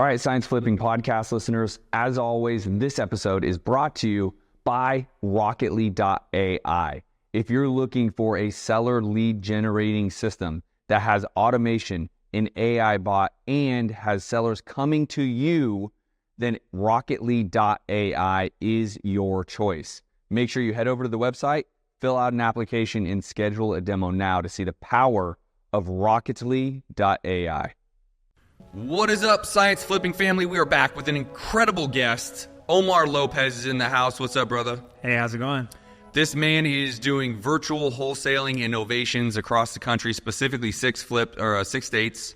All right, Science Flipping podcast listeners, as always, this episode is brought to you by Rocketly.ai. If you're looking for a seller lead generating system that has automation, an AI bot, and has sellers coming to you, then Rocketly.ai is your choice. Make sure you head over to the website, fill out an application, and schedule a demo now to see the power of Rocketly.ai. What is up, Science Flipping family? We are back with an incredible guest. Omar Lopez is in the house. What's up, brother? Hey, how's it going? This man is doing virtual wholesaling innovations across the country, specifically six states.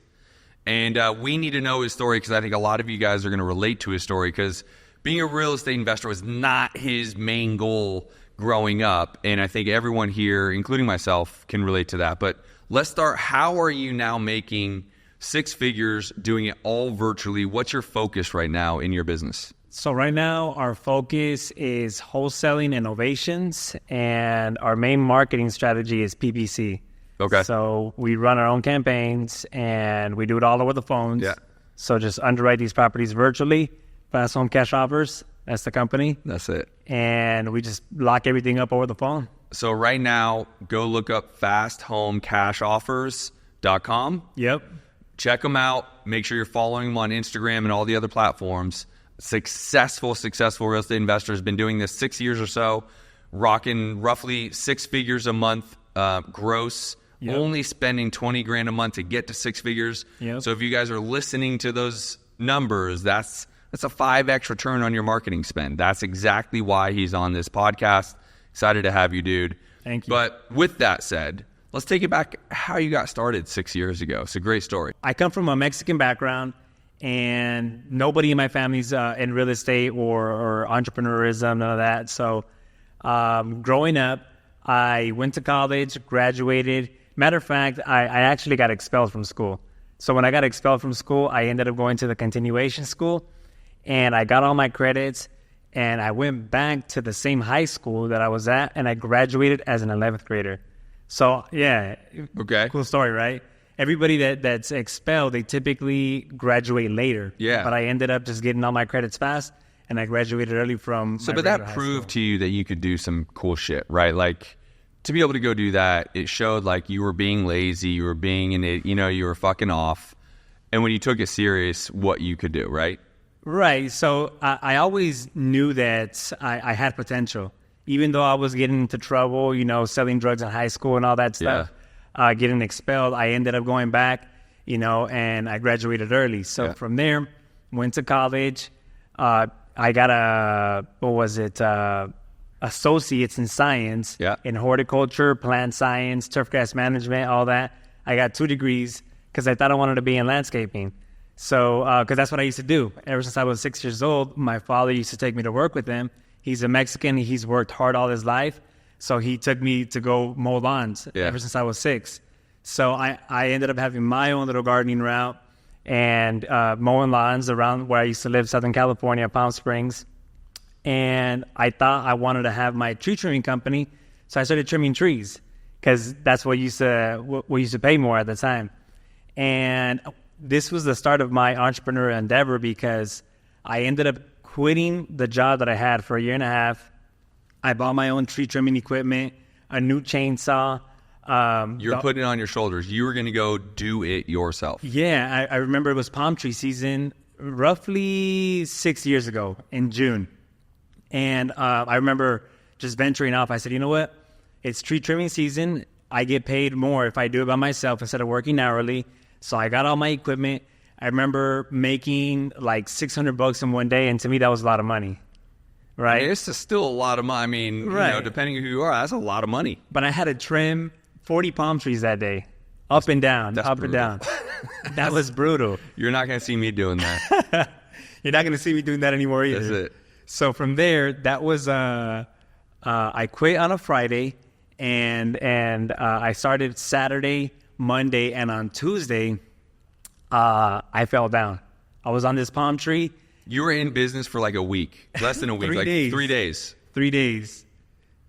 And we need to know his story because I think a lot of you guys are going to relate to his story because being a real estate investor was not his main goal growing up. And I think everyone here, including myself, can relate to that. But let's start. How are you now making six figures, doing it all virtually? What's your focus right now in your business? So right now, our focus is wholesaling innovations, and our main marketing strategy is PPC. Okay. So we run our own campaigns, and we do it all over the phones. Yeah. So just underwrite these properties virtually, Fast Home Cash Offers, that's the company. That's it. And we just lock everything up over the phone. So right now, go look up fasthomecashoffers.com. Yep. Check them out. Make sure you're following them on Instagram and all the other platforms. Successful real estate investor has been doing this 6 years or so, rocking roughly six figures a month gross, only spending 20 grand a month to get to six figures. Yep. So if you guys are listening to those numbers, that's a 5x return on your marketing spend. That's exactly why he's on this podcast. Excited to have you, dude. Thank you. But with that said, let's take it back how you got started 6 years ago. It's a great story. I come from a Mexican background, and nobody in my family's in real estate or entrepreneurism, none of that. So growing up, I went to college, graduated. Matter of fact, I actually got expelled from school. So when I got expelled from school, I ended up going to the continuation school, and I got all my credits, and I went back to the same high school that I was at, and I graduated as an 11th grader. So, yeah, okay, cool story, right? Everybody that's expelled, they typically graduate later. Yeah. But I ended up just getting all my credits fast, and I graduated early from So, but that proved to you that you could do some cool shit, right? Like, to be able to go do that, it showed like you were being lazy, you were being you were fucking off. And when you took it serious, what you could do, right? Right. So, I always knew that I had potential. Even though I was getting into trouble, selling drugs in high school and all that stuff. Yeah. Getting expelled, I ended up going back, and I graduated early. So from there, went to college. I got associates in science, in horticulture, plant science, turf grass management, all that. I got 2 degrees because I thought I wanted to be in landscaping. So, because that's what I used to do. Ever since I was 6 years old, my father used to take me to work with him. He's a Mexican. He's worked hard all his life. So he took me to go mow lawns ever since I was 6. So I ended up having my own little gardening route and mowing lawns around where I used to live, Southern California, Palm Springs. And I thought I wanted to have my tree trimming company. So I started trimming trees because that's what used to pay more at the time. And this was the start of my entrepreneurial endeavor because I ended up quitting the job that I had for a year and a half. I bought my own tree trimming equipment, a new chainsaw. You're putting it on your shoulders. You were going to go do it yourself. Yeah, I remember it was palm tree season roughly 6 years ago in June. And I remember just venturing off. I said, you know what? It's tree trimming season. I get paid more if I do it by myself instead of working hourly. So I got all my equipment. I remember making like $600 in one day. And to me, that was a lot of money. Right. I mean, it's still a lot of money. I mean, depending on who you are, that's a lot of money. But I had to trim 40 palm trees that day, up and down, up and down. That was brutal. You're not going to see me doing that. You're not going to see me doing that anymore either. That's it. So from there, that was I quit on a Friday, and I started Saturday, Monday, and on Tuesday, I fell down. I was on this palm tree. You were in business for like a week, less than a week, 3 days. 3 days. 3 days.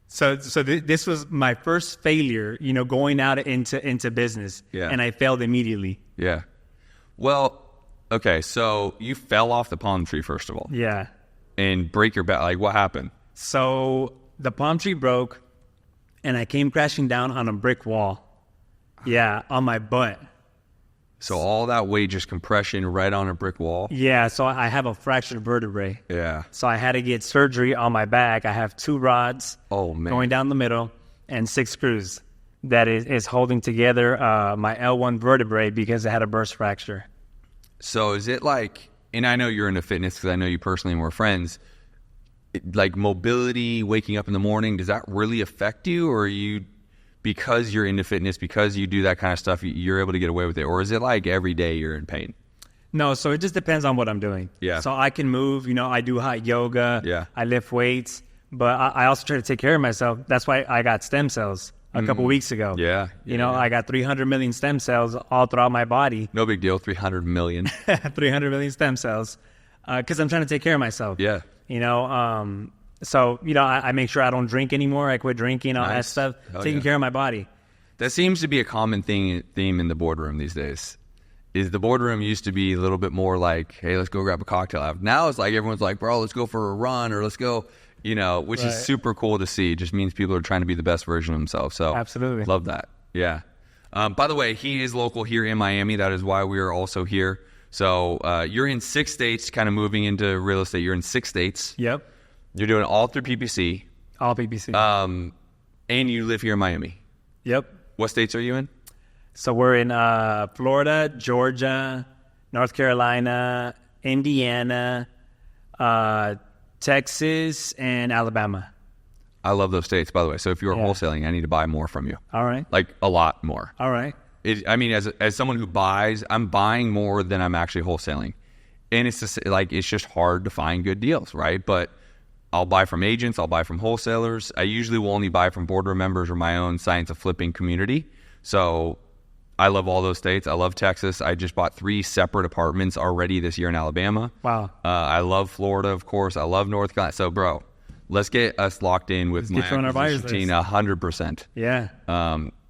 So this was my first failure, going out into business. Yeah. And I failed immediately. Yeah. Well, Okay, so you fell off the palm tree, first of all. Yeah. And break your back. Like, what happened? So the palm tree broke, and I came crashing down on a brick wall. Yeah, on my butt. So all that weight, just compression right on a brick wall? Yeah, so I have a fractured vertebrae. Yeah. So I had to get surgery on my back. I have 2 rods going down the middle and 6 screws that is holding together my L1 vertebrae because I had a burst fracture. So is it like, and I know you're into fitness because I know you personally and we're friends, like mobility, waking up in the morning, does that really affect you? Or are you, because you're into fitness, because you do that kind of stuff, you're able to get away with it? Or is it like every day you're in pain? No, so it just depends on what I'm doing. Yeah. So I can move, I do hot yoga. Yeah. I lift weights, but I also try to take care of myself. That's why I got stem cells a couple weeks ago. Yeah. I got 300 million stem cells all throughout my body. No big deal, 300 million. 300 million stem cells because I'm trying to take care of myself. Yeah. So, I make sure I don't drink anymore. I quit drinking, all that stuff, taking care of my body. That seems to be a common theme in the boardroom these days. Is the boardroom used to be a little bit more like, hey, let's go grab a cocktail. Now it's like everyone's like, bro, let's go for a run or let's go, which is super cool to see. It just means people are trying to be the best version of themselves. So absolutely love that. Yeah. By the way, he is local here in Miami. That is why we are also here. So you're in 6 states, kind of moving into real estate. You're in 6 states. Yep. You're doing all through PPC. All PPC. And you live here in Miami. Yep. What states are you in? So we're in Florida, Georgia, North Carolina, Indiana, Texas, and Alabama. I love those states, by the way. So if you're wholesaling, I need to buy more from you. All right. Like a lot more. All right. As someone who buys, I'm buying more than I'm actually wholesaling. And it's just it's just hard to find good deals, right? But I'll buy from agents, I'll buy from wholesalers. I usually will only buy from boardroom members or my own Science of Flipping community. So I love all those states. I love Texas. I just bought 3 separate apartments already this year in Alabama. Wow. I love Florida, of course. I love North Carolina. So, bro, let's get us locked in with my acquisition team 100%. Yeah.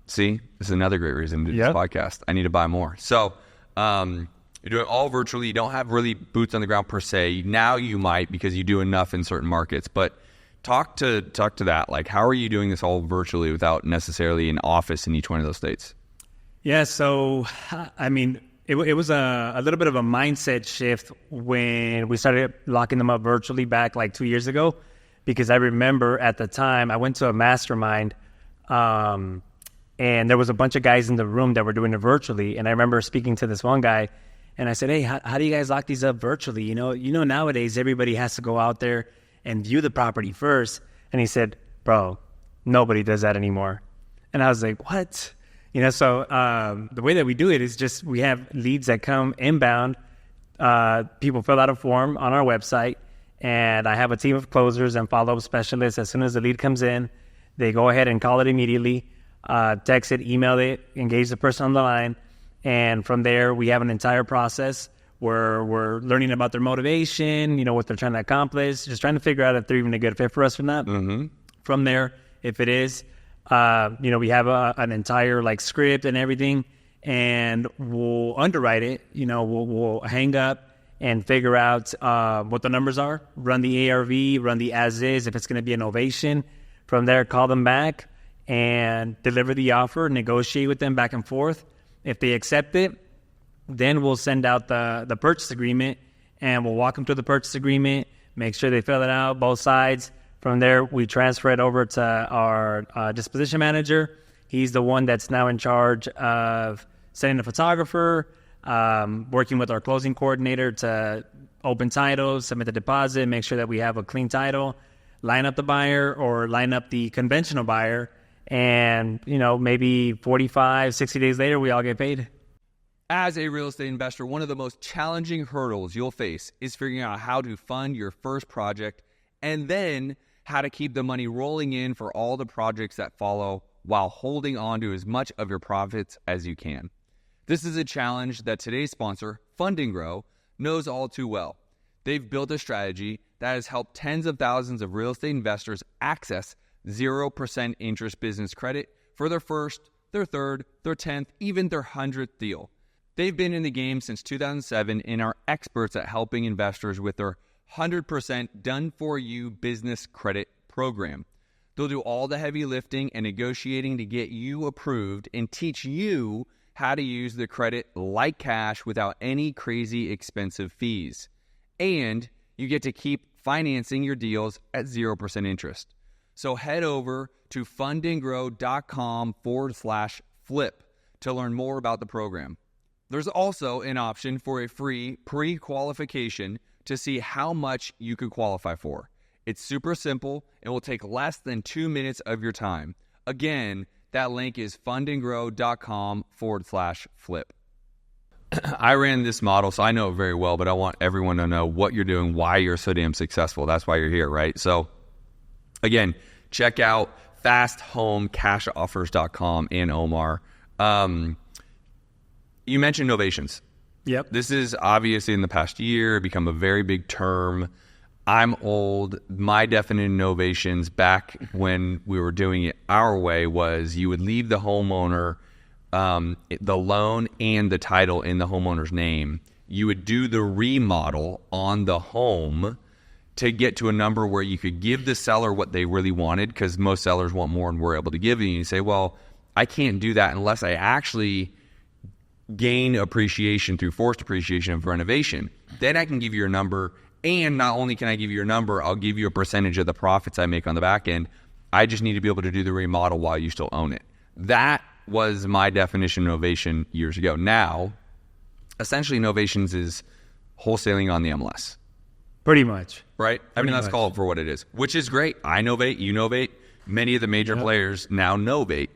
See, this is another great reason to do this podcast. I need to buy more. So, you're doing all virtually. You don't have really boots on the ground per se. Now you might because you do enough in certain markets. But talk to that. Like, how are you doing this all virtually without necessarily an office in each one of those states? Yeah, so, it was a little bit of a mindset shift when we started locking them up virtually back like 2 years ago, because I remember at the time I went to a mastermind and there was a bunch of guys in the room that were doing it virtually. And I remember speaking to this one guy and I said, hey, how do you guys lock these up virtually? Nowadays everybody has to go out there and view the property first. And he said, bro, nobody does that anymore. And I was like, what? So the way that we do it is just we have leads that come inbound. People fill out a form on our website, and I have a team of closers and follow-up specialists. As soon as the lead comes in, they go ahead and call it immediately, text it, email it, engage the person on the line. And from there, we have an entire process where we're learning about their motivation, what they're trying to accomplish, just trying to figure out if they're even a good fit for us or not. Mm-hmm. From there, if it is, we have an entire script and everything, and we'll underwrite it. We'll hang up and figure out what the numbers are, run the ARV, run the as is, if it's going to be an ovation. From there, call them back and deliver the offer, negotiate with them back and forth. If they accept it, then we'll send out the purchase agreement, and we'll walk them through the purchase agreement, make sure they fill it out, both sides. From there, we transfer it over to our disposition manager. He's the one that's now in charge of sending the photographer, working with our closing coordinator to open titles, submit the deposit, make sure that we have a clean title, line up the buyer or line up the conventional buyer. And, maybe 45, 60 days later, we all get paid. As a real estate investor, one of the most challenging hurdles you'll face is figuring out how to fund your first project and then how to keep the money rolling in for all the projects that follow while holding on to as much of your profits as you can. This is a challenge that today's sponsor, Fund and Grow, knows all too well. They've built a strategy that has helped tens of thousands of real estate investors access 0% interest business credit for their first, their third, their 10th, even their 100th deal. They've been in the game since 2007 and are experts at helping investors with their 100% done-for-you business credit program. They'll do all the heavy lifting and negotiating to get you approved and teach you how to use the credit like cash without any crazy expensive fees. And you get to keep financing your deals at 0% interest. So head over to fundandgrow.com/flip to learn more about the program. There's also an option for a free pre-qualification to see how much you could qualify for. It's super simple and will take less than 2 minutes of your time. Again, that link is fundandgrow.com/flip. I ran this model, so I know it very well, but I want everyone to know what you're doing, why you're so damn successful. That's why you're here, right? So again, check out fasthomecashoffers.com and Omar. You mentioned novations. Yep. This is obviously in the past year become a very big term. I'm old. My definition of novations back when we were doing it our way was you would leave the homeowner the loan and the title in the homeowner's name. You would do the remodel on the home to get to a number where you could give the seller what they really wanted, because most sellers want more than we're able to give you. And you say, well, I can't do that unless I actually gain appreciation through forced appreciation of renovation. Then I can give you your number, and not only can I give you your number, I'll give you a percentage of the profits I make on the back end. I just need to be able to do the remodel while you still own it. That was my definition of novation years ago. Now, essentially, novations is wholesaling on the MLS. Pretty much. Right? I mean, let's call it for what it is, which is great. I novate, you novate. Many of the major players now novate.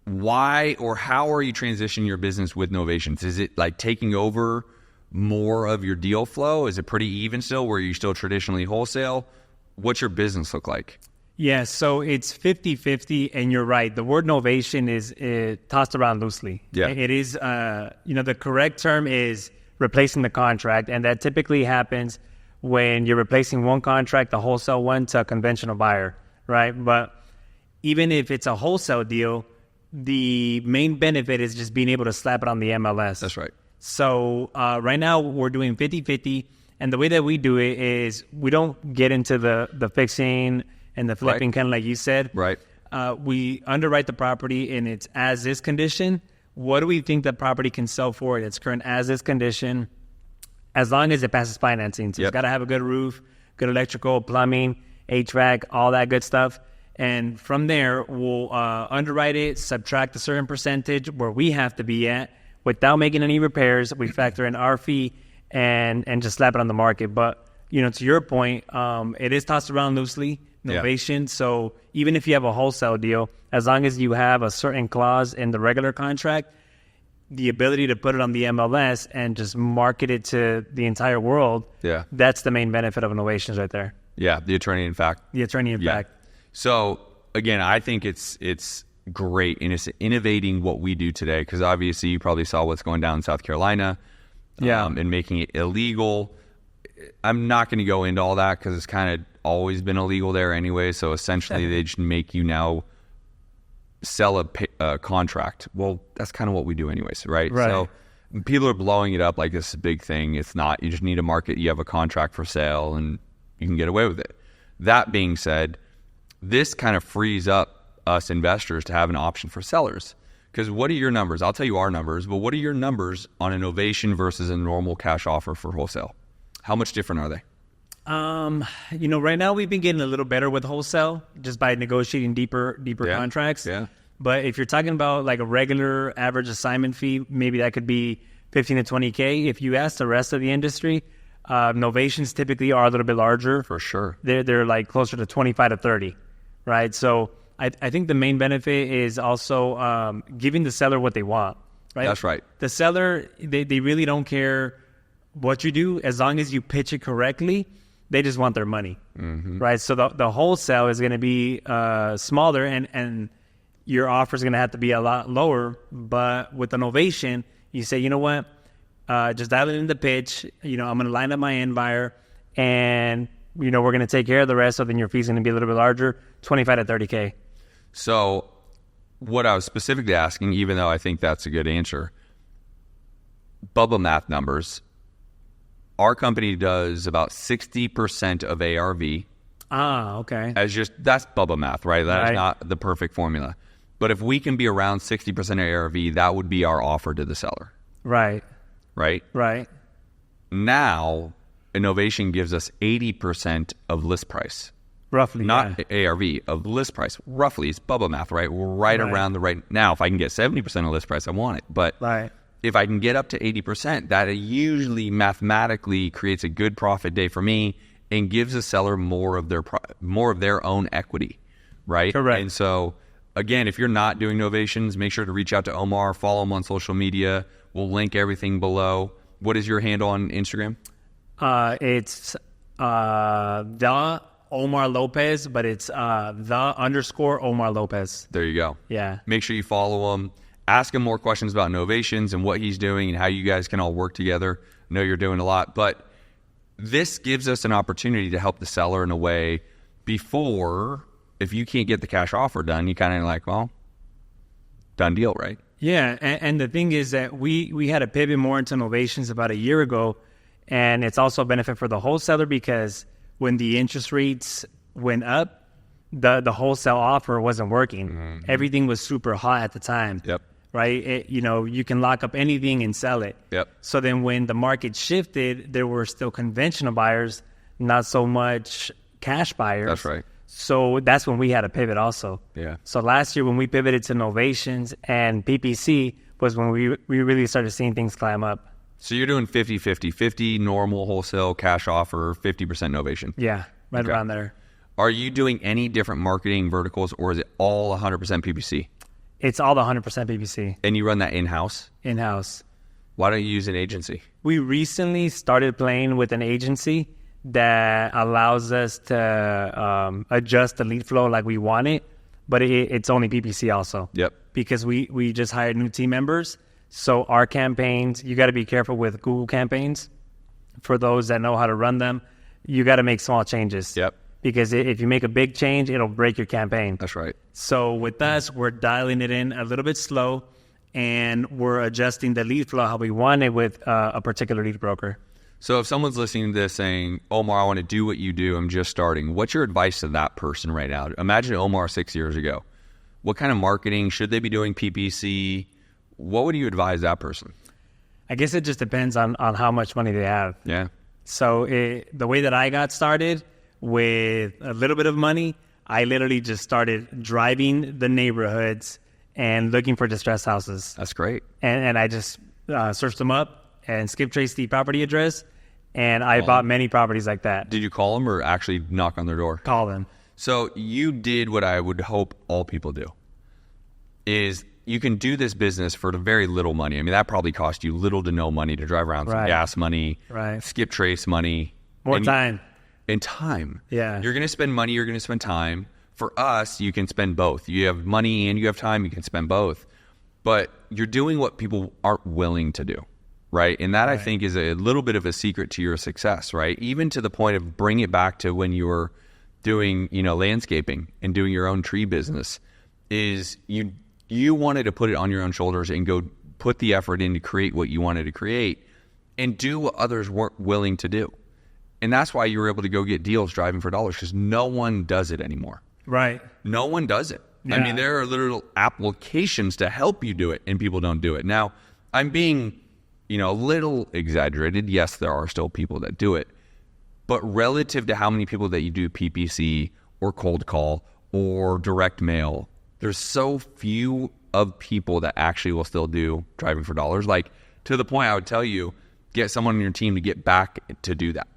Why or how are you transitioning your business with novations? Is it like taking over more of your deal flow? Is it pretty even still where you still traditionally wholesale? What's your business look like? Yeah, so it's 50-50, and you're right. The word novation is tossed around loosely. Yeah. It is, the correct term is replacing the contract, and that typically happens when you're replacing one contract, the wholesale one, to a conventional buyer, right? But even if it's a wholesale deal, the main benefit is just being able to slap it on the MLS. That's right. So right now we're doing 50-50, and the way that we do it is we don't get into the fixing and the flipping, kind of like you said. Right. We underwrite the property in its as-is condition. What do we think the property can sell for in its current as-is condition, as long as it passes financing? So It's got to have a good roof, good electrical, plumbing, HVAC, all that good stuff. And from there, we'll underwrite it, subtract a certain percentage where we have to be at without making any repairs. We factor in our fee and just slap it on the market. But, to your point, it is tossed around loosely, novation. So even if you have a wholesale deal, as long as you have a certain clause in the regular contract, the ability to put it on the MLS and just market it to the entire world, that's the main benefit of novations right there. Yeah, the attorney in fact. The attorney in fact. So again, I think it's great, and it's innovating what we do today, because obviously you probably saw what's going down in South Carolina, and making it illegal. I'm not going to go into all that because it's kind of always been illegal there anyway. So essentially, they just make you now sell a contract. Well, that's kind of what we do anyways, right? So people are blowing it up like this is a big thing. It's not. You just need a market. You have a contract for sale, and you can get away with it. That being said, this kind of frees up us investors to have an option for sellers. Because what are your numbers? I'll tell you our numbers, but what are your numbers on a novation versus a normal cash offer for wholesale? How much different are they? Right now we've been getting a little better with wholesale just by negotiating deeper contracts. Yeah. But if you're talking about like a regular average assignment fee, maybe that could be 15 to 20K. If you ask the rest of the industry, novations typically are a little bit larger. For sure. They're like closer to 25 to 30, right? So I think the main benefit is also giving the seller what they want, right? That's right. The seller, they really don't care what you do as long as you pitch it correctly. They just want their money, right? So the wholesale is going to be smaller, and your offer is going to have to be a lot lower. But with the novation, you say, you know what, just dial it in the pitch. I'm going to line up my end buyer, and we're going to take care of the rest. So then your fee's going to be a little bit larger, 25 to 30K. So what I was specifically asking, even though I think that's a good answer, Bubba math numbers, our company does about 60% of ARV. Ah, okay. That's Bubba math, right? That's Right. not the perfect formula. But if we can be around 60% of ARV, that would be our offer to the seller, Right. right? Right. Now, Innovation gives us 80% of list price. Roughly. Not yeah. ARV, of list price. Roughly, it's Bubba math, right? We're right around the right. Now, if I can get 70% of list price, I want it. But Right. if I can get up to 80%, that usually mathematically creates a good profit day for me and gives the seller more of their own equity, right? Correct. And so, again, if you're not doing novations, make sure to reach out to Omar, follow him on social media. We'll link everything below. What is your handle on Instagram? It's the Omar Lopez, but it's the Omar Lopez. There you go. Yeah. Make sure you follow him. Ask him more questions about novations and what he's doing and how you guys can all work together. I know you're doing a lot, but this gives us an opportunity to help the seller in a way before, if you can't get the cash offer done, you kind of like, well, done deal, right? Yeah, and the thing is that we had to pivot more into novations about a year ago, and it's also a benefit for the wholesaler because when the interest rates went up, the wholesale offer wasn't working. Mm-hmm. Everything was super hot at the time. Yep. Right? You can lock up anything and sell it. Yep. So then when the market shifted, there were still conventional buyers, not so much cash buyers. That's right. So that's when we had to pivot also. Yeah. So last year when we pivoted to novations and PPC was when we really started seeing things climb up. So you're doing 50-50, 50 normal wholesale cash offer, 50% novation. Yeah, right around there. Are you doing any different marketing verticals or is it all 100% PPC? It's all the 100% PPC. And you run that in-house? In-house. Why don't you use an agency? We recently started playing with an agency that allows us to adjust the lead flow like we want it, but it's only PPC also. Yep. Because we just hired new team members. So our campaigns, you got to be careful with Google campaigns. For those that know how to run them, you got to make small changes. Yep. Because if you make a big change, it'll break your campaign. That's right. So with us, we're dialing it in a little bit slow, and we're adjusting the lead flow how we want it with a particular lead broker. So if someone's listening to this saying, Omar, I want to do what you do, I'm just starting, what's your advice to that person right now? Imagine Omar 6 years ago. What kind of marketing? Should they be doing PPC? What would you advise that person? I guess it just depends on how much money they have. Yeah. So the way that I got started with a little bit of money, I literally just started driving the neighborhoods and looking for distressed houses. That's great. And I just searched them up and skip traced the property address, and I bought many properties like that. Did you call them or actually knock on their door? Call them. So you did what I would hope all people do, is you can do this business for very little money. I mean, that probably cost you little to no money to drive around, some gas money, skip trace money. More time. And time. Yeah. You're going to spend money, you're going to spend time. For us, you can spend both. You have money and you have time, you can spend both. But you're doing what people aren't willing to do, right? And that, I think, is a little bit of a secret to your success, right? Even to the point of bring it back to when you were doing, landscaping and doing your own tree business, is you wanted to put it on your own shoulders and go put the effort in to create what you wanted to create and do what others weren't willing to do. And that's why you were able to go get deals driving for dollars, because no one does it anymore. Right. No one does it. Yeah. I mean, there are little applications to help you do it, and people don't do it. Now, I'm being, a little exaggerated. Yes, there are still people that do it. But relative to how many people that you do PPC or cold call or direct mail, there's so few of people that actually will still do driving for dollars. Like, to the point I would tell you, get someone on your team to get back to do that.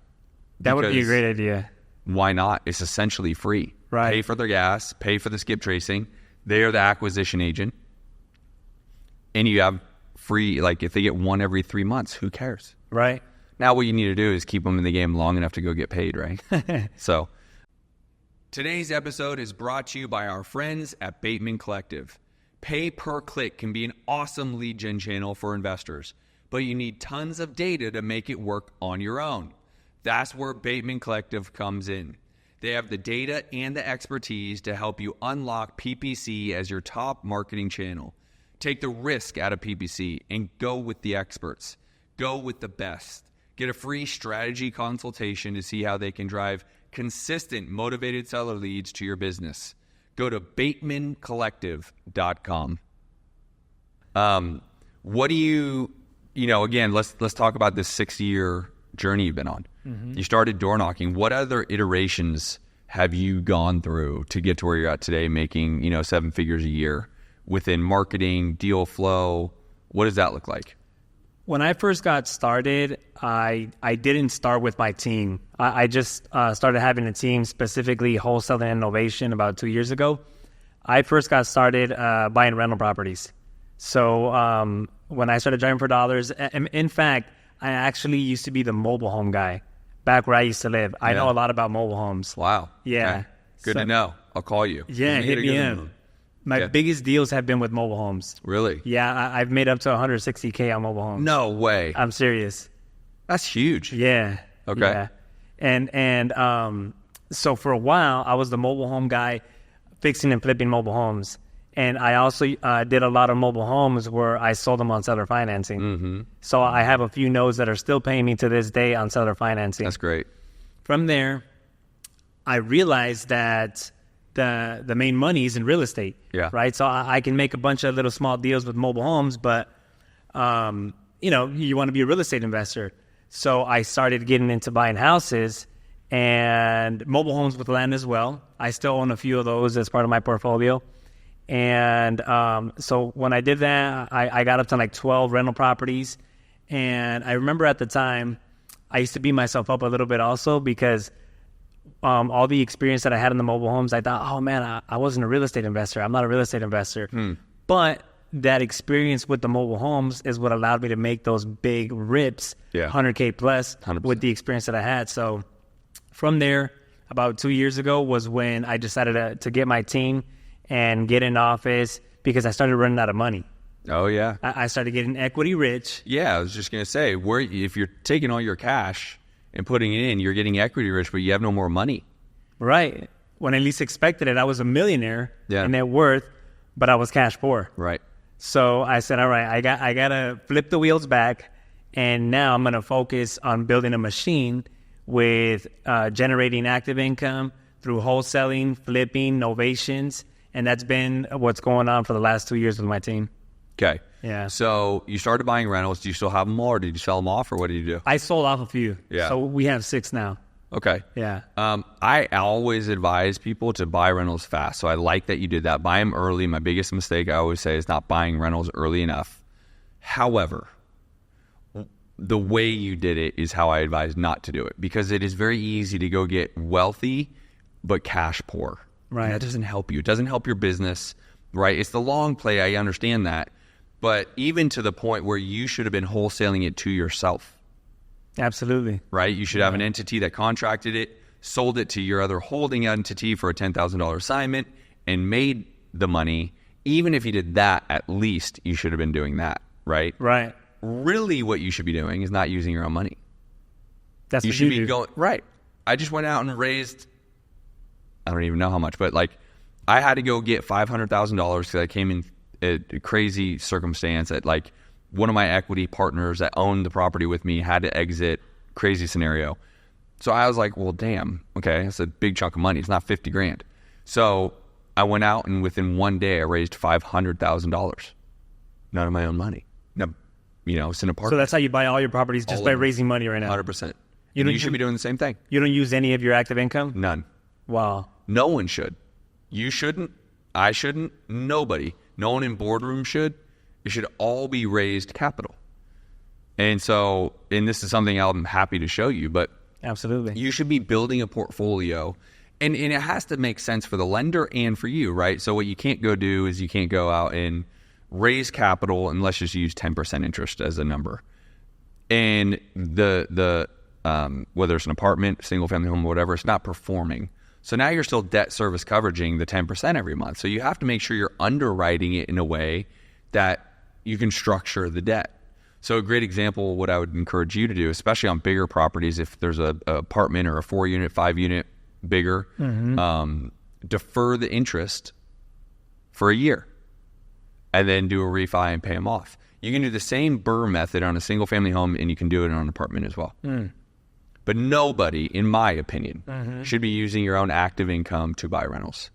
That would be a great idea. Why not? It's essentially free. Right. Pay for their gas, pay for the skip tracing. They are the acquisition agent. And you have free, like if they get one every 3 months, who cares? Right. Now what you need to do is keep them in the game long enough to go get paid, right? So today's episode is brought to you by our friends at Bateman Collective. Pay per click can be an awesome lead gen channel for investors, but you need tons of data to make it work on your own. That's where Bateman Collective comes in. They have the data and the expertise to help you unlock PPC as your top marketing channel. Take the risk out of PPC and go with the experts. Go with the best. Get a free strategy consultation to see how they can drive consistent, motivated seller leads to your business. Go to batemancollective.com. What do you again, let's talk about this 6-year journey you've been on. You started door knocking. What other iterations have you gone through to get to where you're at today, making, 7 figures a year within marketing, deal flow? What does that look like? When I first got started, I didn't start with my team. I just started having a team, specifically wholesaling and innovation, about 2 years ago. I first got started buying rental properties. So when I started driving for dollars, in fact, I actually used to be the mobile home guy back where I used to live. I know a lot about mobile homes. Wow. Yeah. Okay. Good to know. I'll call you. Yeah, hit me up. My biggest deals have been with mobile homes. Really? Yeah, I've made up to $160K on mobile homes. No way. I'm serious. That's huge. Yeah. Okay. Yeah. And so for a while, I was the mobile home guy fixing and flipping mobile homes. And I also did a lot of mobile homes where I sold them on seller financing. So I have a few nodes that are still paying me to this day on seller financing. That's great. From there, I realized that the main money is in real estate. Yeah. Right. So I can make a bunch of little small deals with mobile homes, but you want to be a real estate investor. So I started getting into buying houses and mobile homes with land as well. I still own a few of those as part of my portfolio. And so when I did that, I got up to like 12 rental properties. And I remember at the time, I used to beat myself up a little bit also because all the experience that I had in the mobile homes, I thought, oh man, I wasn't a real estate investor. I'm not a real estate investor. But that experience with the mobile homes is what allowed me to make those big rips, 100K plus 100%. With the experience that I had. So from there, about 2 years ago was when I decided to get my team and get in office because I started running out of money. Oh, yeah. I started getting equity rich. Yeah, I was just going to say, if you're taking all your cash and putting it in, you're getting equity rich, but you have no more money. Right. When I least expected it, I was a millionaire in net worth, but I was cash poor. Right. So I said, all right, I got to flip the wheels back, and now I'm going to focus on building a machine with generating active income through wholesaling, flipping, novations, and that's been what's going on for the last 2 years with my team. Okay. Yeah. So you started buying rentals. Do you still have them all, or did you sell them off, or what did you do? I sold off a few. Yeah. So we have 6 now. Okay. Yeah. I always advise people to buy rentals fast. So I like that you did that. Buy them early. My biggest mistake I always say is not buying rentals early enough. However, the way you did it is how I advise not to do it, because it is very easy to go get wealthy but cash poor. Right. And that doesn't help you. It doesn't help your business, right? It's the long play. I understand that. But even to the point where you should have been wholesaling it to yourself. Absolutely. Right? You should have an entity that contracted it, sold it to your other holding entity for a $10,000 assignment, and made the money. Even if you did that, at least you should have been doing that, right? Right. Really what you should be doing is not using your own money. That's you what should you be do. going, right. I just went out and raised, I don't even know how much, but like I had to go get $500,000 because I came in a crazy circumstance that like one of my equity partners that owned the property with me had to exit, crazy scenario. So I was like, well, damn, okay, that's a big chunk of money. It's not 50 grand. So I went out and within one day I raised $500,000. None of my own money. No, it's an apartment. So that's how you buy all your properties, just by raising money right now. 100%. You should be doing the same thing. You don't use any of your active income? None. Wow. No one should. You shouldn't. I shouldn't. Nobody. No one in boardroom should. It should all be raised capital. And this is something I'm happy to show you, but absolutely, you should be building a portfolio, and it has to make sense for the lender and for you, right? So what you can't go do is you can't go out and raise capital, and let's just use 10% interest as a number. And the whether it's an apartment, single family home, whatever, it's not performing. So now you're still debt service coveraging the 10% every month. So you have to make sure you're underwriting it in a way that you can structure the debt. So a great example, what I would encourage you to do, especially on bigger properties, if there's a apartment or a 4-unit, 5-unit bigger, defer the interest for a year and then do a refi and pay them off. You can do the same BRRRR method on a single family home, and you can do it on an apartment as well. But nobody, in my opinion, should be using your own active income to buy rentals.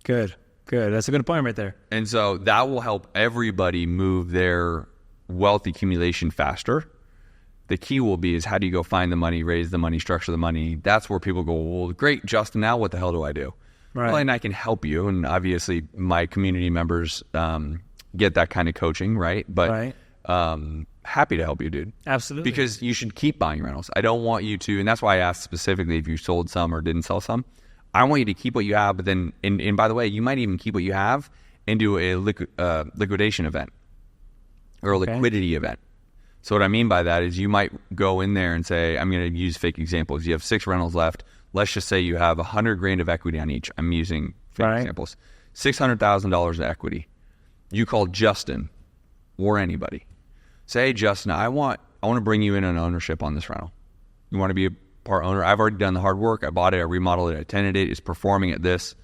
Good. That's a good point right there. And so that will help everybody move their wealth accumulation faster. The key will be is how do you go find the money, raise the money, structure the money. That's where people go, well, great, Justin, now what the hell do I do? Right. Well, and I can help you. And obviously my community members get that kind of coaching, right? But happy to help you, dude. Absolutely. Because you should keep buying rentals. I don't want you to, and that's why I asked specifically if you sold some or didn't sell some. I want you to keep what you have, but then, and by the way, you might even keep what you have and do a liquidation event or a liquidity event. So what I mean by that is you might go in there and say, I'm going to use fake examples. You have 6 rentals left. Let's just say you have $100,000 of equity on each. I'm using fake examples. $600,000 of equity. You call Justin or anybody. Say, hey, Justin, I want to bring you in on ownership on this rental. You want to be a part owner? I've already done the hard work. I bought it. I remodeled it. I tenanted it. It's performing at this.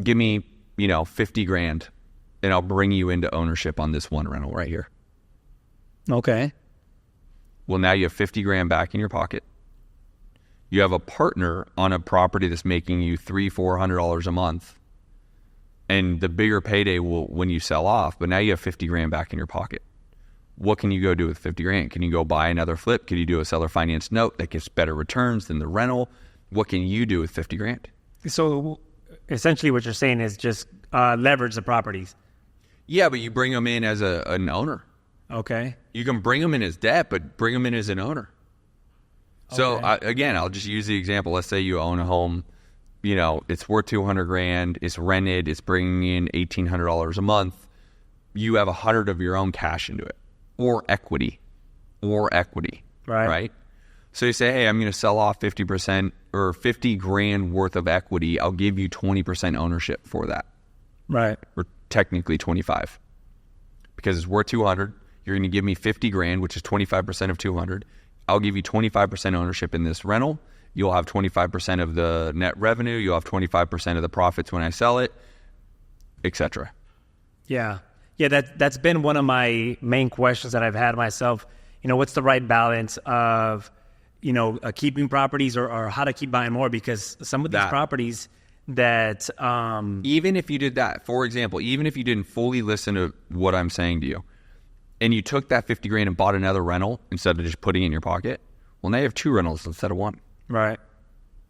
Give me, $50,000 and I'll bring you into ownership on this one rental right here. Okay. Well, now you have $50,000 back in your pocket. You have a partner on a property that's making you $300-$400 a month. And the bigger payday will when you sell off, but now you have $50,000 back in your pocket. What can you go do with $50,000? Can you go buy another flip? Can you do a seller finance note that gets better returns than the rental? What can you do with $50,000? So essentially what you're saying is just leverage the properties. Yeah, but you bring them in as an owner. Okay. You can bring them in as debt, but bring them in as an owner. So again, I'll just use the example. Let's say you own a home, it's worth $200,000. It's rented. It's bringing in $1,800 a month. You have $100 of your own cash into it, or equity. Right. So you say, hey, I'm going to sell off 50% or $50,000 worth of equity. I'll give you 20% ownership for that. Right. Or technically 25, because it's worth 200. You're going to give me $50,000, which is 25% of 200. I'll give you 25% ownership in this rental. You'll have 25% of the net revenue. You'll have 25% of the profits when I sell it, etc. Yeah. That's been one of my main questions that I've had myself. What's the right balance of, keeping properties or how to keep buying more? Because some of these properties that even if you did that, for example, even if you didn't fully listen to what I'm saying to you, and you took that $50,000 and bought another rental instead of just putting it in your pocket, well, now you have 2 rentals instead of 1. Right.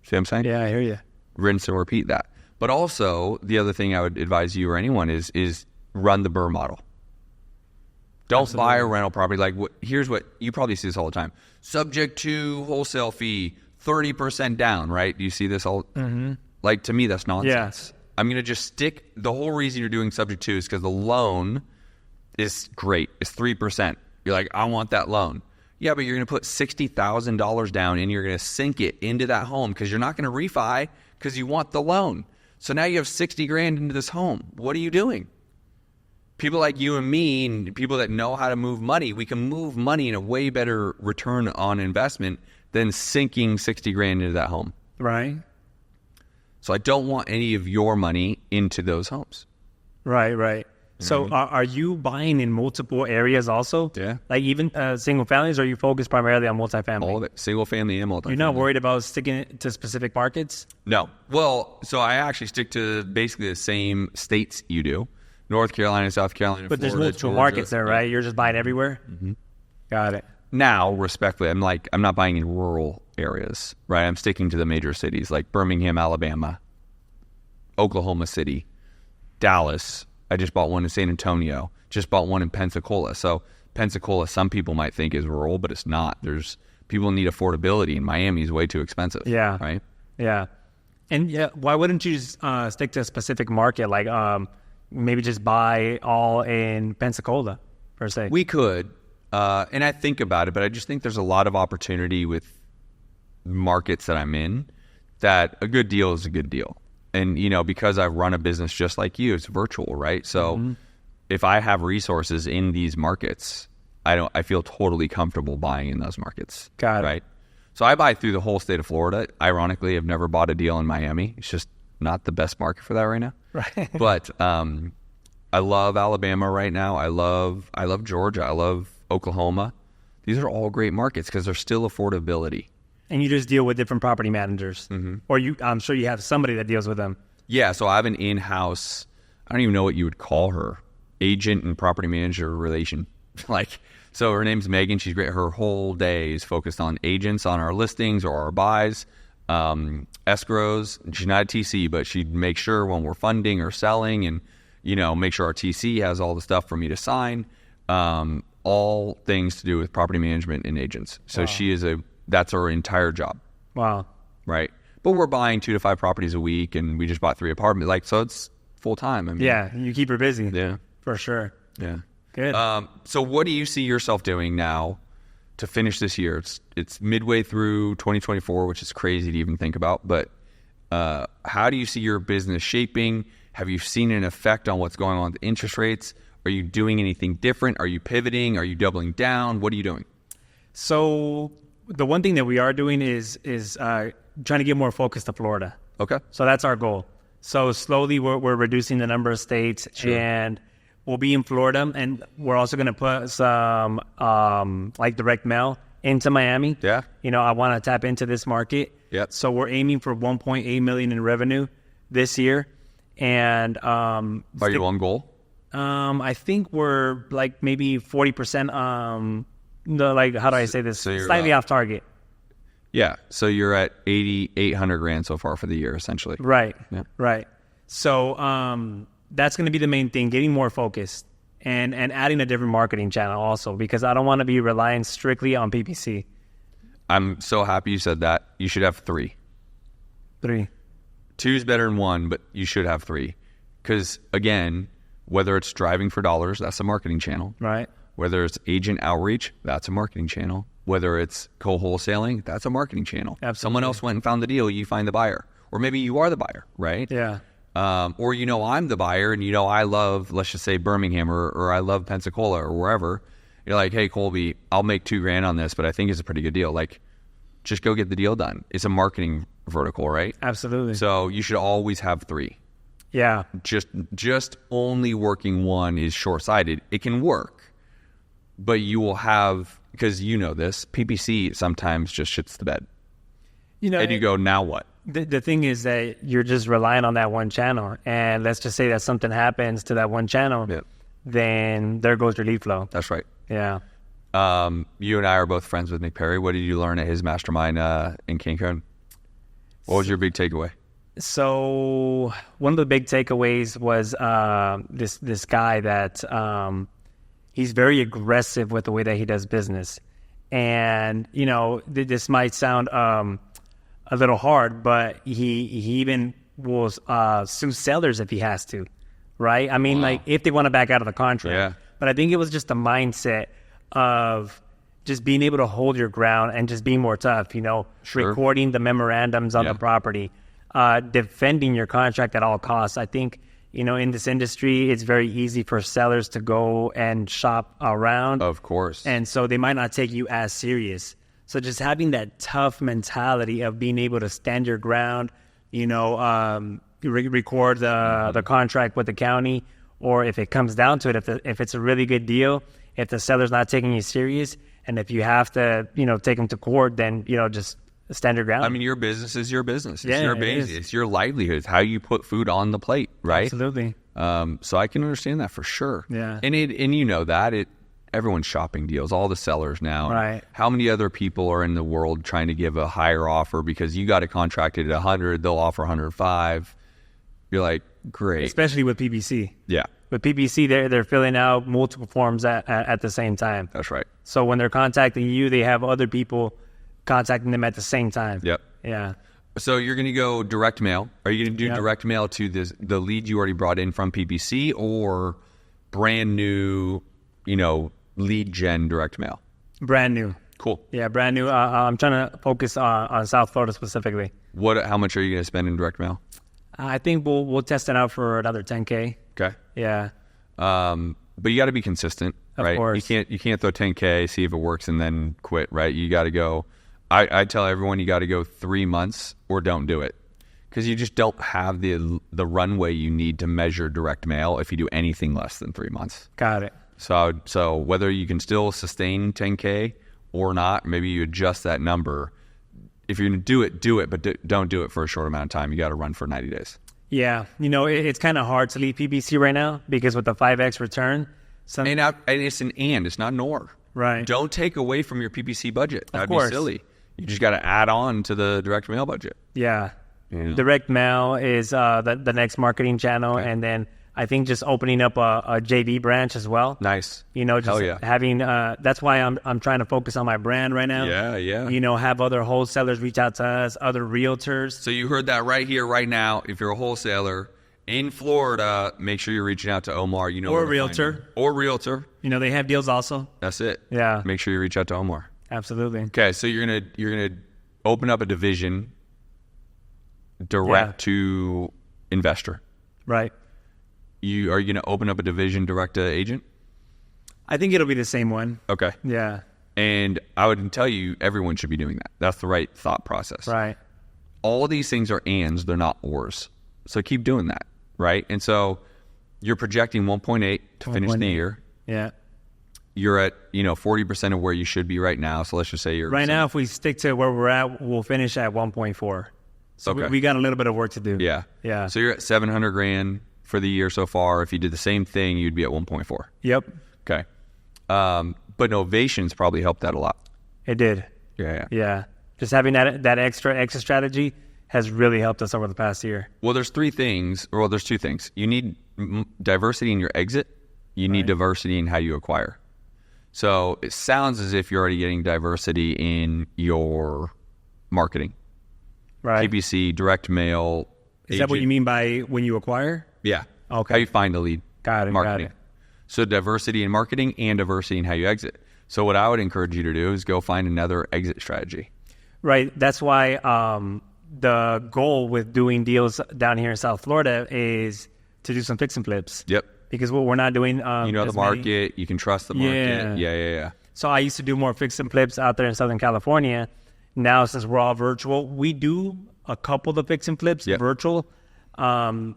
See what I'm saying? Yeah, I hear you. Rinse and repeat that. But also, the other thing I would advise you or anyone is run the BRRRR model. Don't buy a rental property. Here's what, you probably see this all the time. Subject to wholesale fee, 30% down, right? Do you see this all? Mm-hmm. To me, that's nonsense. Yeah. I'm going to just stick, the whole reason you're doing subject to is because the loan is great. It's 3%. You're like, I want that loan. Yeah, but you're going to put $60,000 down and you're going to sink it into that home because you're not going to refi because you want the loan. So now you have $60,000 into this home. What are you doing? People like you and me and people that know how to move money, we can move money in a way better return on investment than sinking $60,000 into that home. Right. So I don't want any of your money into those homes. Right. So are you buying in multiple areas also? Yeah. Even single families, or are you focused primarily on multifamily? All of it. Single family and multifamily. You're not worried about sticking to specific markets? No. Well, so I actually stick to basically the same states you do. North Carolina, South Carolina, but Florida, there's multiple Georgia. markets there, right? You're just buying everywhere? Mm-hmm. Got it. Now, respectfully, I'm not buying in rural areas, right? I'm sticking to the major cities like Birmingham, Alabama, Oklahoma City, Dallas. I just bought one in San Antonio. Just bought one in Pensacola. So Pensacola, some people might think is rural, but it's not. People need affordability, and Miami is way too expensive. Yeah. Right? Yeah. And why wouldn't you just stick to a specific market, maybe just buy all in Pensacola, per se? We could, and I think about it, but I just think there's a lot of opportunity with markets that I'm in that a good deal is a good deal. And, because I run a business just like you, it's virtual, right? So if I have resources in these markets, I feel totally comfortable buying in those markets. Got it. Right? So I buy through the whole state of Florida. Ironically, I've never bought a deal in Miami. It's just not the best market for that right now. Right. But I love Alabama right now. I love Georgia. I love Oklahoma. These are all great markets because there's still affordability. And you just deal with different property managers, or I'm sure you have somebody that deals with them. Yeah, so I have an in-house, I don't even know what you would call her, agent and property manager relation. So her name's Megan. She's great. Her whole day is focused on agents on our listings or our buys, escrows. She's not a TC, but she'd make sure when we're funding or selling and, make sure our TC has all the stuff for me to sign, all things to do with property management and agents. So wow. That's her entire job. Wow. Right. But we're buying 2 to 5 properties a week, and we just bought 3 apartments. So it's full time. I mean, yeah, you keep her busy. Yeah. For sure. Yeah. Good. So what do you see yourself doing now to finish this year? It's midway through 2024, which is crazy to even think about. But how do you see your business shaping? Have you seen an effect on what's going on with interest rates? Are you doing anything different? Are you pivoting? Are you doubling down? What are you doing? So the one thing that we are doing is trying to get more focus to Florida. Okay. So that's our goal. So slowly we're reducing the number of states, sure. And we'll be in Florida, and we're also going to put some direct mail into Miami. Yeah. I want to tap into this market. Yeah. So we're aiming for $1.8 million in revenue this year. And are you on goal? I think we're maybe 40%. How do I say this? So slightly off target. Yeah. So you're at 800 grand so far for the year, essentially. Right. Yeah. Right. So that's going to be the main thing, getting more focused and adding a different marketing channel also, because I don't want to be relying strictly on PPC. I'm so happy you said that. You should have 3. 3. 2 is better than 1, but you should have 3. Because, again, whether it's driving for dollars, that's a marketing channel. Right. Whether it's agent outreach, that's a marketing channel. Whether it's co-wholesaling, that's a marketing channel. Absolutely. Someone else went and found the deal, you find the buyer. Or maybe you are the buyer, right? Yeah. Or I'm the buyer and I love, let's just say Birmingham or I love Pensacola or wherever. You're like, hey, Colby, I'll make $2,000 on this, but I think it's a pretty good deal. Just go get the deal done. It's a marketing vertical, right? Absolutely. So you should always have 3. Yeah. Just only working 1 is short-sighted. It can work, but you will have, because this, PPC sometimes just shits the bed. And you go, now what? The thing is that you're just relying on that one channel. And let's just say that something happens to that one channel, yep. Then there goes your lead flow. That's right. Yeah. You and I are both friends with Nick Perry. What did you learn at his mastermind in Cancun? What was your big takeaway? So one of the big takeaways was this guy that he's very aggressive with the way that he does business. And, this might sound a little hard, but he even will sue sellers if he has to, right? I mean, wow. If they want to back out of the contract. Yeah. But I think it was just a mindset of just being able to hold your ground and just being more tough, Sure. recording the memorandums on yeah. the property, defending your contract at all costs. I think, in this industry, it's very easy for sellers to go and shop around. Of course. And so they might not take you as serious. So just having that tough mentality of being able to stand your ground, record the contract with the county, or if it comes down to it, if it's a really good deal, if the seller's not taking you serious, and if you have to, take them to court, then, just stand your ground. I mean, your business is your business. It's Yeah, your it business. is. It's your livelihood. It's how you put food on the plate, right? Absolutely. So I can understand that for sure. Yeah. And that everyone's shopping deals, all the sellers now. Right. How many other people are in the world trying to give a higher offer because you got it contracted at 100, they'll offer 105. You're like, great. Especially with PPC. Yeah. With PPC, they're filling out multiple forms at the same time. That's right. So when they're contacting you, they have other people contacting them at the same time. Yep. Yeah. So you're going to go direct mail. Are you going to do Yep. direct mail to the lead you already brought in from PPC, or brand new, lead gen direct mail? Brand new. Cool. Yeah, brand new. I'm trying to focus on South Florida specifically. How much are you going to spend in direct mail? I think we'll test it out for another 10K. Okay. Yeah. But you got to be consistent, right? Of course. You can't throw 10K, see if it works, and then quit, right? You got to go. I tell everyone you got to go 3 months or don't do it, Because you just don't have the runway you need to measure direct mail if you do anything less than 3 months. Got it. So whether you can still sustain 10K or not, maybe you adjust that number. If you're going to do it, but don't do it for a short amount of time. You got to run for 90 days. Yeah. It's kind of hard to leave PPC right now because with the 5X return. And it's it's not nor. Right. Don't take away from your PPC budget. That'd be silly. You just got to add on to the direct mail budget. Yeah. Direct mail is the next marketing channel. Okay. And then I think just opening up a JV branch as well. Nice. Just having, that's why I'm trying to focus on my brand right now. Yeah. Have other wholesalers reach out to us, other realtors. So you heard that right here, right now. If you're a wholesaler in Florida, make sure you're reaching out to Omar. Or a realtor. Or realtor. They have deals also. That's it. Yeah. Make sure you reach out to Omar. Absolutely. Okay, so you're gonna open up a division direct to investor. Right. Are you going to open up a division direct to agent? I think it'll be the same one. Okay. Yeah. And I would tell you everyone should be doing that. That's the right thought process. Right. All these things are ands, they're not ors. So keep doing that, right? And so you're projecting 1.8 to finish the year. Yeah. You're at 40% of where you should be right now. So let's just say you're right now. If we stick to where we're at, we'll finish at 1.4. So we got a little bit of work to do. Yeah. Yeah. So you're at $700,000 for the year so far. If you did the same thing, you'd be at 1.4. Yep. Okay. But Novations probably helped that a lot. It did. Yeah. Just having that extra exit strategy has really helped us over the past year. Well, there's two things. You need diversity in your exit. You need diversity in how you acquire. So it sounds as if you're already getting diversity in your marketing. Right. PPC, direct mail. Is that what you mean by when you acquire? Yeah. Okay. How you find a lead. Got it. Marketing. Got it. So diversity in marketing and diversity in how you exit. So what I would encourage you to do is go find another exit strategy. Right. That's why the goal with doing deals down here in South Florida is to do some fix and flips. Yep. Because what we're not doing... the market. You can trust the market. Yeah. So I used to do more fix and flips out there in Southern California. Now, since we're all virtual, we do a couple of the fix and flips virtual. And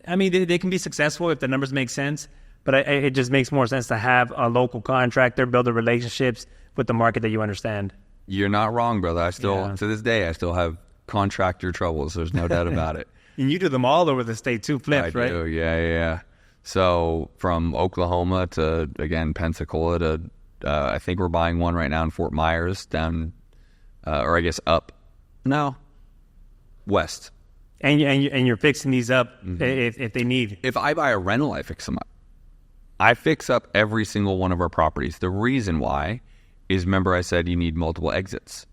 I mean, they can be successful if the numbers make sense. But it just makes more sense to have a local contractor build the relationships with the market that you understand. You're not wrong, brother. I still, to this day, I still have contractor troubles. There's no doubt about it. And you do them all over the state too, flips, right? I do, yeah. So from Oklahoma to, again, Pensacola to, I think we're buying one right now in Fort Myers down, or I guess up. No, west. And you're fixing these up if they need. If I buy a rental, I fix them up. I fix up every single one of our properties. The reason why is, remember I said you need multiple exits.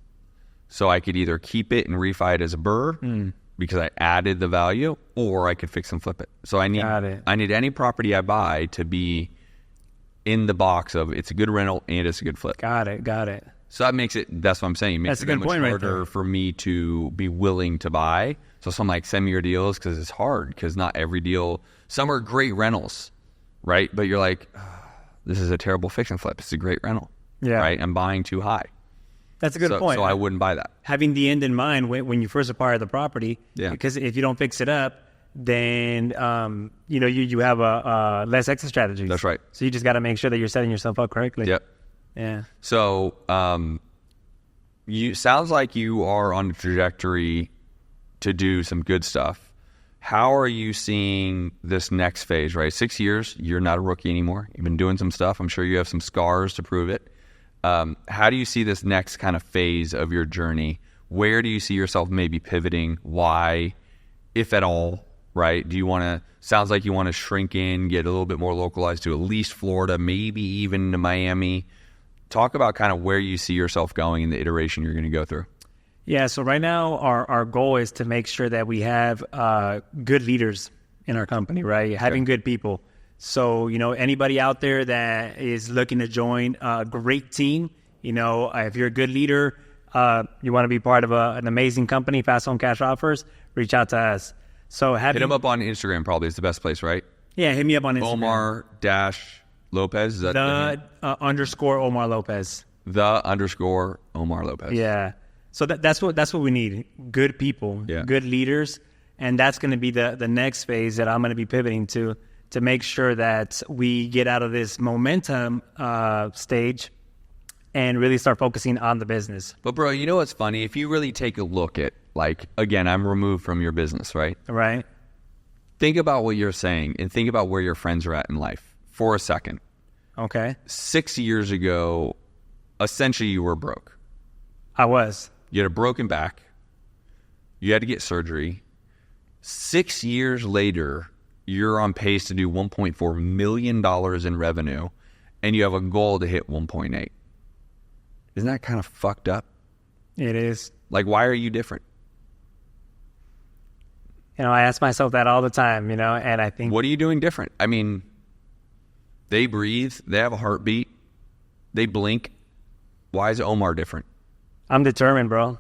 So I could either keep it and refi it as a BRRRR because I added the value, or I could fix and flip it. So I need any property I buy to be in the box of it's a good rental and it's a good flip. Got it. So that makes it, that's what I'm saying. It makes it much harder for me to be willing to buy. So some send me your deals because it's hard, because not every deal, some are great rentals, right? But you're like, this is a terrible fix and flip. It's a great rental, right? I'm buying too high. That's a good point. So I wouldn't buy that. Having the end in mind when you first acquire the property, because if you don't fix it up, then you have a less exit strategy. That's right. So you just got to make sure that you're setting yourself up correctly. Yep. Yeah. So sounds like you are on a trajectory to do some good stuff. How are you seeing this next phase, right? 6 years, you're not a rookie anymore. You've been doing some stuff. I'm sure you have some scars to prove it. How do you see this next kind of phase of your journey? Where do you see yourself maybe pivoting? Why, if at all, right? Do you want to, sounds like you want to shrink in, get a little bit more localized to at least Florida, maybe even to Miami. Talk about kind of where you see yourself going in the iteration you're going to go through. Yeah, so right now our goal is to make sure that we have good leaders in our company, right? Having good people. So, anybody out there that is looking to join a great team, if you're a good leader, you want to be part of an amazing company, Fast Home Cash Offers, reach out to us. So hit him up on Instagram, probably is the best place, right? Yeah, hit me up on Instagram. Omar-Lopez. Is that _Omar Lopez. _Omar Lopez. Yeah. So that's what we need. Good people, good leaders. And that's going to be the next phase that I'm going to be pivoting to make sure that we get out of this momentum stage and really start focusing on the business. But bro, you know what's funny? If you really take a look at, like, again, I'm removed from your business, right? Right. Think about what you're saying and think about where your friends are at in life for a second. Okay. 6 years ago, essentially you were broke. I was. You had a broken back. You had to get surgery. 6 years later, you're on pace to do $1.4 million in revenue, and you have a goal to hit 1.8. Isn't that kind of fucked up? It is. Like, why are you different? You know, I ask myself that all the time, you know, and I think... What are you doing different? I mean, they breathe. They have a heartbeat. They blink. Why is Omar different? I'm determined, bro.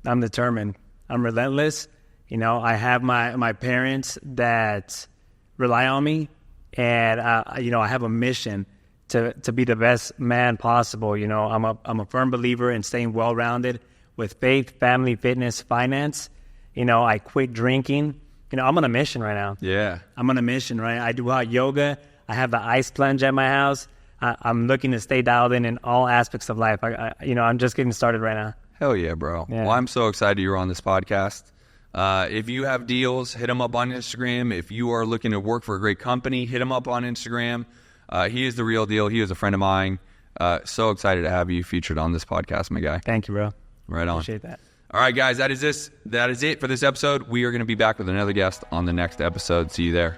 I'm determined. I'm relentless. You know, I have my parents that rely on me, and, you know, I have a mission to be the best man possible. You know, I'm a firm believer in staying well-rounded with faith, family, fitness, finance. You know, I quit drinking. You know, I'm on a mission right now. Yeah. I'm on a mission, right? I do hot yoga. I have the ice plunge at my house. I'm looking to stay dialed in all aspects of life. You know, I'm just getting started right now. Hell yeah, bro. Yeah. Well, I'm so excited you're on this podcast. If you have deals, hit him up on Instagram. If you are looking to work for a great company, hit him up on Instagram. He is the real deal. He is a friend of mine. So excited to have you featured on this podcast, my guy. Thank you, bro. Right on. Appreciate that. All right, guys, that is it for this episode. We are going to be back with another guest on the next episode. See you there.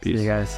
Peace. See you guys.